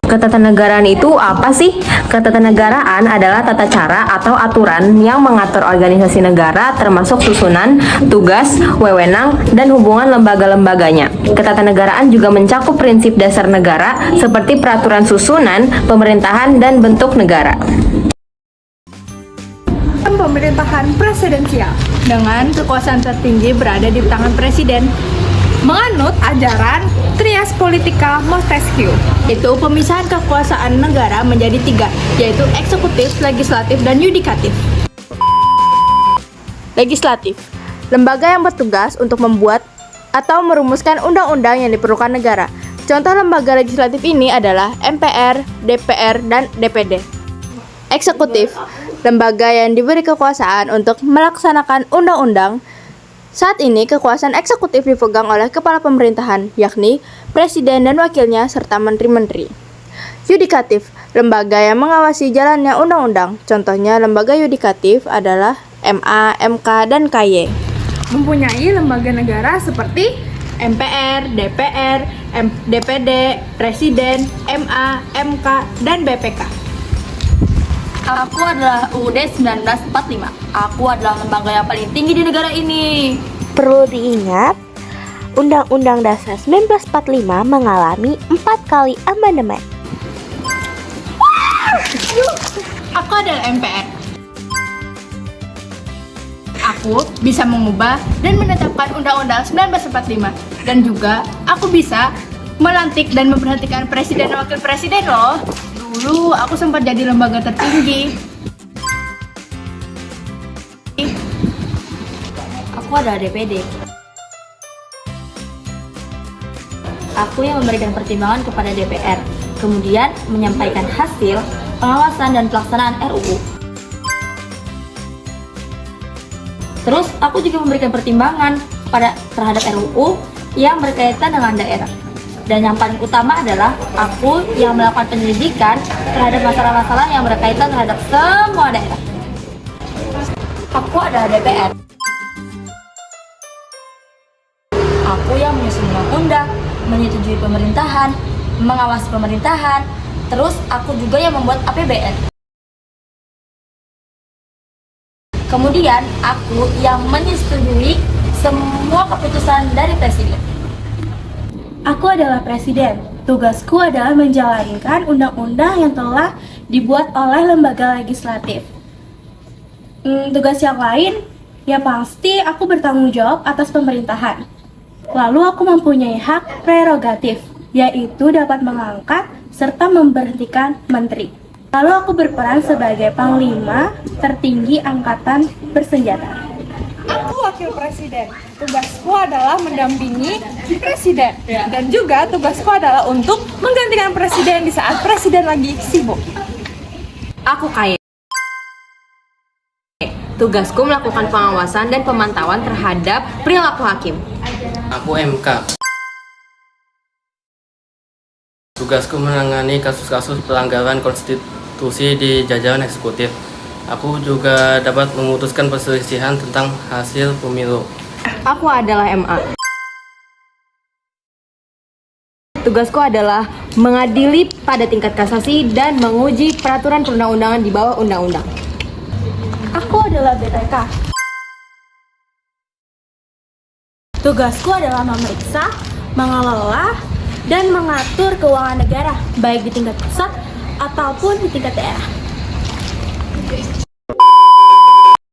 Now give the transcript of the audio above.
Ketatanegaraan itu apa sih? Ketatanegaraan adalah tata cara atau aturan yang mengatur organisasi negara termasuk susunan, tugas, wewenang, dan hubungan lembaga-lembaganya. Ketatanegaraan juga mencakup prinsip dasar negara seperti peraturan susunan, pemerintahan, dan bentuk negara. Pemerintahan presidensial dengan kekuasaan tertinggi berada di tangan presiden. Menganut ajaran Trias Politica Montesquieu, itu pemisahan kekuasaan negara menjadi tiga, yaitu eksekutif, legislatif, dan yudikatif. Legislatif, lembaga yang bertugas untuk membuat atau merumuskan undang-undang yang diperlukan negara. Contoh lembaga legislatif ini adalah MPR, DPR, dan DPD. Eksekutif, lembaga yang diberi kekuasaan untuk melaksanakan undang-undang. Saat ini, kekuasaan eksekutif dipegang oleh kepala pemerintahan, yakni presiden dan wakilnya, serta menteri-menteri. Yudikatif, lembaga yang mengawasi jalannya undang-undang. Contohnya, lembaga yudikatif adalah MA, MK, dan KY. Mempunyai lembaga negara seperti MPR, DPR, DPD, Presiden, MA, MK, dan BPK. Aku adalah UUD 1945. Aku adalah lembaga yang paling tinggi di negara ini. Perlu diingat, Undang-Undang Dasar 1945 mengalami 4 kali amandemen. Aku adalah MPR. Aku bisa mengubah dan menetapkan Undang-Undang 1945. Dan juga aku bisa melantik dan memberhentikan presiden dan wakil presiden loh. Dulu aku sempat jadi lembaga tertinggi. Aku adalah DPD. Aku yang memberikan pertimbangan kepada DPR, kemudian menyampaikan hasil pengawasan dan pelaksanaan RUU. Terus aku juga memberikan pertimbangan terhadap RUU yang berkaitan dengan daerah. Dan yang paling utama adalah aku yang melakukan penyelidikan terhadap masalah-masalah yang berkaitan terhadap semua daerah. Aku adalah DPR. Aku yang menyusun undang-undang, menyetujui pemerintahan, mengawasi pemerintahan, terus aku juga yang membuat APBN. Kemudian aku yang menyetujui semua keputusan dari presiden. Aku adalah presiden. Tugasku adalah menjalankan undang-undang yang telah dibuat oleh lembaga legislatif. Tugas yang lain, ya pasti aku bertanggung jawab atas pemerintahan. Lalu aku mempunyai hak prerogatif, yaitu dapat mengangkat serta memberhentikan menteri. Lalu aku berperan sebagai panglima tertinggi angkatan bersenjata. Aku wakil presiden. Tugasku adalah mendampingi presiden. Dan juga tugasku adalah untuk menggantikan presiden di saat presiden lagi sibuk. Aku KY. Tugasku melakukan pengawasan dan pemantauan terhadap perilaku hakim. Aku MK. Tugasku menangani kasus-kasus pelanggaran konstitusi di jajaran eksekutif. Aku juga dapat memutuskan perselisihan tentang hasil pemilu. Aku adalah MA. Tugasku adalah mengadili pada tingkat kasasi dan menguji peraturan perundang-undangan di bawah undang-undang. Aku adalah BPK. Tugasku adalah memeriksa, mengelola, dan mengatur keuangan negara, baik di tingkat pusat ataupun di tingkat daerah.